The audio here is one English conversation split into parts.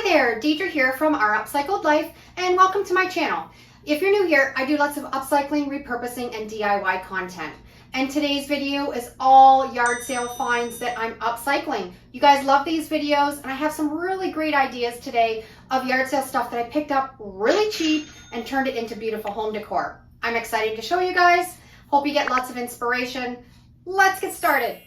Hi there, Deidre here from Our Upcycled Life, and welcome to my channel. If you're new here, I do lots of upcycling, repurposing, and DIY content. And today's video is all yard sale finds that I'm upcycling. You guys love these videos, and I have some really great ideas today of yard sale stuff that I picked up really cheap and turned it into beautiful home decor. I'm excited to show you guys. Hope you get lots of inspiration. Let's get started.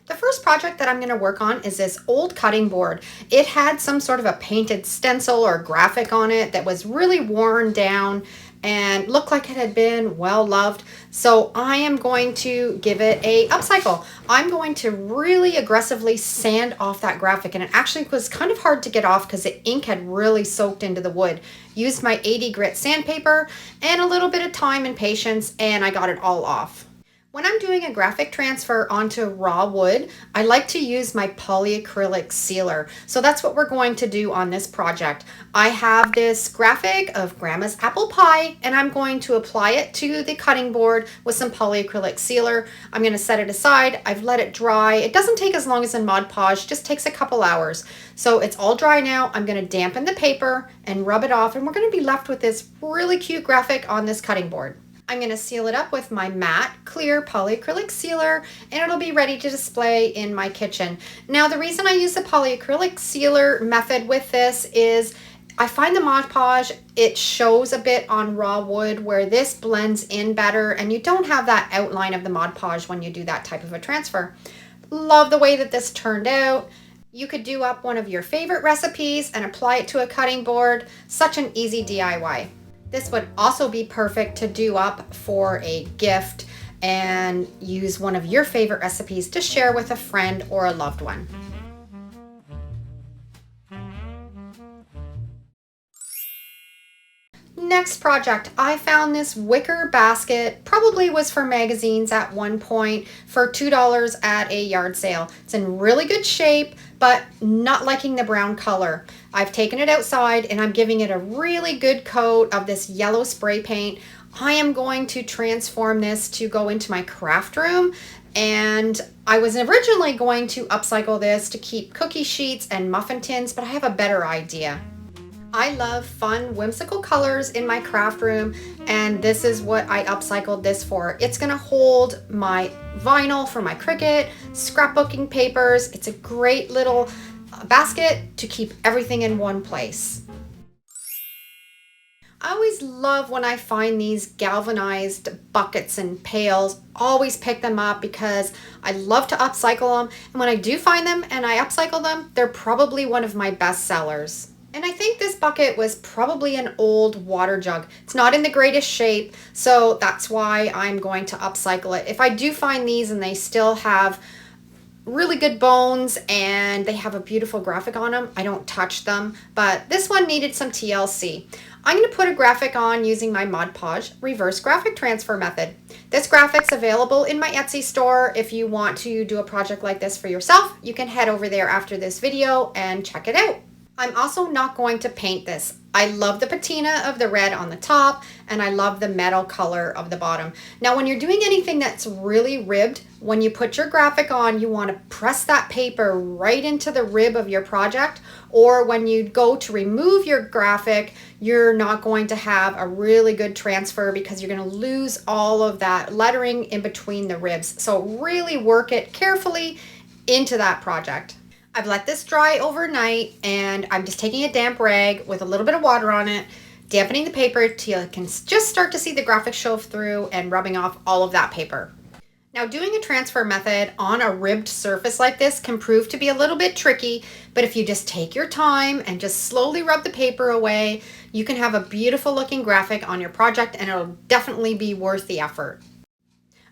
The first project that I'm going to work on is this old cutting board. It had some sort of a painted stencil or graphic on it that was really worn down and looked like it had been well loved. So I am going to give it a upcycle. I'm going to really aggressively sand off that graphic, and it actually was kind of hard to get off because the ink had really soaked into the wood. Used my 80 grit sandpaper and a little bit of time and patience, and I got it all off. When I'm doing a graphic transfer onto raw wood, I like to use my polyacrylic sealer. So that's what we're going to do on this project. I have this graphic of Grandma's apple pie, and I'm going to apply it to the cutting board with some polyacrylic sealer. I'm going to set it aside. I've let it dry. It doesn't take as long as in Mod Podge, just takes a couple hours. So it's all dry now. I'm going to dampen the paper and rub it off, and we're going to be left with this really cute graphic on this cutting board. I'm going to seal it up with my matte clear polyacrylic sealer, and it'll be ready to display in my kitchen. Now, the reason I use the polyacrylic sealer method with this is I find the Mod Podge, it shows a bit on raw wood where this blends in better, and you don't have that outline of the Mod Podge when you do that type of a transfer. Love the way that this turned out. You could do up one of your favorite recipes and apply it to a cutting board. Such an easy DIY. This would also be perfect to do up for a gift and use one of your favorite recipes to share with a friend or a loved one. Next project, I found this wicker basket, probably was for magazines at one point, for $2 at a yard sale. It's in really good shape, but not liking the brown color. I've taken it outside and I'm giving it a really good coat of this yellow spray paint. I am going to transform this to go into my craft room, and I was originally going to upcycle this to keep cookie sheets and muffin tins, but I have a better idea. I love fun, whimsical colors in my craft room, and this is what I upcycled this for. It's gonna hold my vinyl for my Cricut, scrapbooking papers. It's a great little basket to keep everything in one place. I always love when I find these galvanized buckets and pails. Always pick them up because I love to upcycle them, and when I do find them and I upcycle them, they're probably one of my best sellers. And I think this bucket was probably an old water jug. It's not in the greatest shape, so that's why I'm going to upcycle it. If I do find these and they still have really good bones and they have a beautiful graphic on them, I don't touch them, but this one needed some TLC. I'm going to put a graphic on using my Mod Podge reverse graphic transfer method. This graphic's available in my Etsy store. If you want to do a project like this for yourself, you can head over there after this video and check it out. I'm also not going to paint this. I love the patina of the red on the top, and I love the metal color of the bottom. Now, when you're doing anything that's really ribbed, when you put your graphic on, you want to press that paper right into the rib of your project, or when you go to remove your graphic, you're not going to have a really good transfer because you're going to lose all of that lettering in between the ribs. So really work it carefully into that project. I've let this dry overnight, and I'm just taking a damp rag with a little bit of water on it, dampening the paper till you can just start to see the graphic show through and rubbing off all of that paper. Now, doing a transfer method on a ribbed surface like this can prove to be a little bit tricky, but if you just take your time and just slowly rub the paper away, you can have a beautiful looking graphic on your project, and it'll definitely be worth the effort.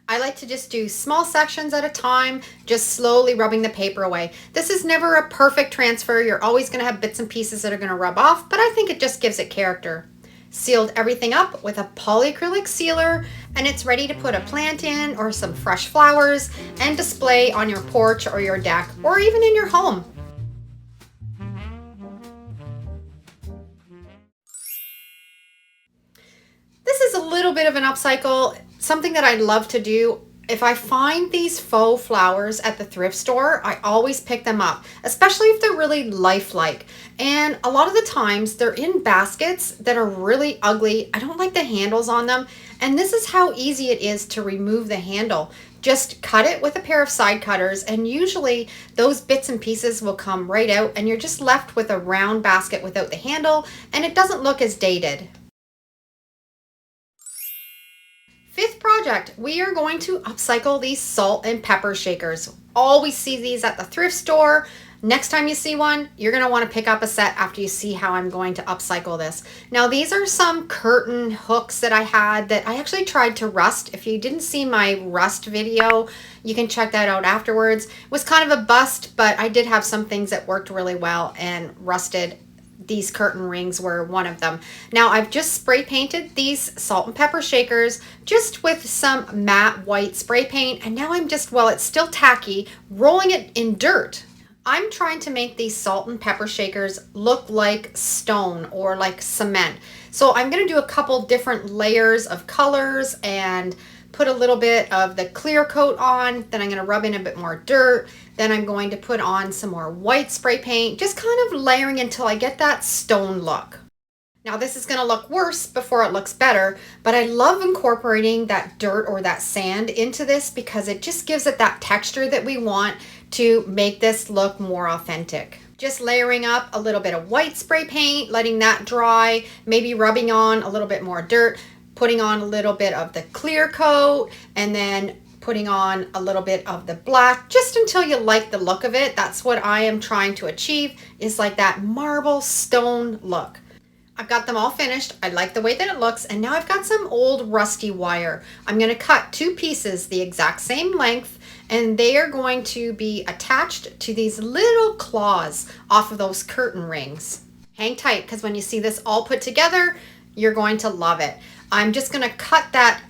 I like to just do small sections at a time, just slowly rubbing the paper away. This is never a perfect transfer. You're always going to have bits and pieces that are going to rub off, but I think it just gives it character. Sealed everything up with a polyacrylic sealer, and it's ready to put a plant in or some fresh flowers and display on your porch or your deck or even in your home. This is a little bit of an upcycle, something that I love to do. If I find these faux flowers at the thrift store, I always pick them up, especially if they're really lifelike. And a lot of the times they're in baskets that are really ugly. I don't like the handles on them. And this is how easy it is to remove the handle. Just cut it with a pair of side cutters, and usually those bits and pieces will come right out, and you're just left with a round basket without the handle, and it doesn't look as dated. Fifth project, we are going to upcycle these salt and pepper shakers. Always see these at the thrift store. Next time you see one, you're going to want to pick up a set after you see how I'm going to upcycle this. Now, these are some curtain hooks that I had that I actually tried to rust. If you didn't see my rust video, you can check that out afterwards. It was kind of a bust, but I did have some things that worked really well, and rusted. These curtain rings were one of them. Now I've just spray painted these salt and pepper shakers just with some matte white spray paint, and now I'm just, well, it's still tacky, rolling it in dirt. I'm trying to make these salt and pepper shakers look like stone or like cement. So I'm going to do a couple different layers of colors and put a little bit of the clear coat on, then I'm going to rub in a bit more dirt, then I'm going to put on some more white spray paint, just kind of layering until I get that stone look. Now this is going to look worse before it looks better, but I love incorporating that dirt or that sand into this because it just gives it that texture that we want to make this look more authentic. Just layering up a little bit of white spray paint, letting that dry, maybe rubbing on a little bit more dirt, putting on a little bit of the clear coat, and then putting on a little bit of the black, just until you like the look of it. That's what I am trying to achieve, is like that marble stone look. I've got them all finished. I like the way that it looks, and now I've got some old rusty wire. I'm going to cut two pieces the exact same length, and they are going to be attached to these little claws off of those curtain rings. Hang tight, because when you see this all put together, you're going to love it. I'm just going to cut that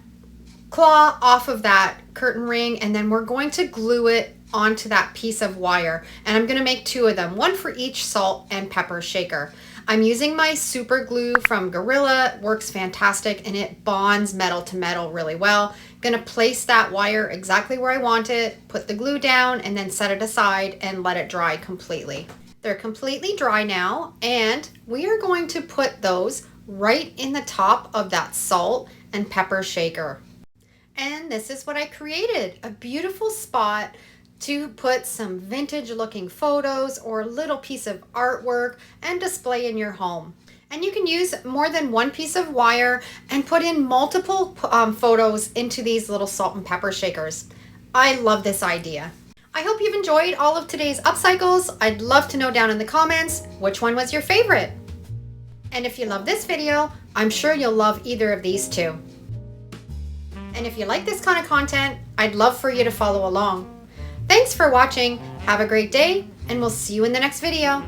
claw off of that curtain ring, and then we're going to glue it onto that piece of wire. And I'm going to make two of them, one for each salt and pepper shaker. I'm using my super glue from Gorilla. It works fantastic, and it bonds metal to metal really well. I'm going to place that wire exactly where I want it, put the glue down, and then set it aside and let it dry completely. They're completely dry now, and we are going to put those right in the top of that salt and pepper shaker. And this is what I created, a beautiful spot to put some vintage looking photos or a little piece of artwork and display in your home. And you can use more than one piece of wire and put in multiple photos into these little salt and pepper shakers. I love this idea. I hope you've enjoyed all of today's upcycles. I'd love to know down in the comments which one was your favorite. And if you love this video, I'm sure you'll love either of these two. And if you like this kind of content, I'd love for you to follow along. Thanks for watching. Have a great day, and we'll see you in the next video.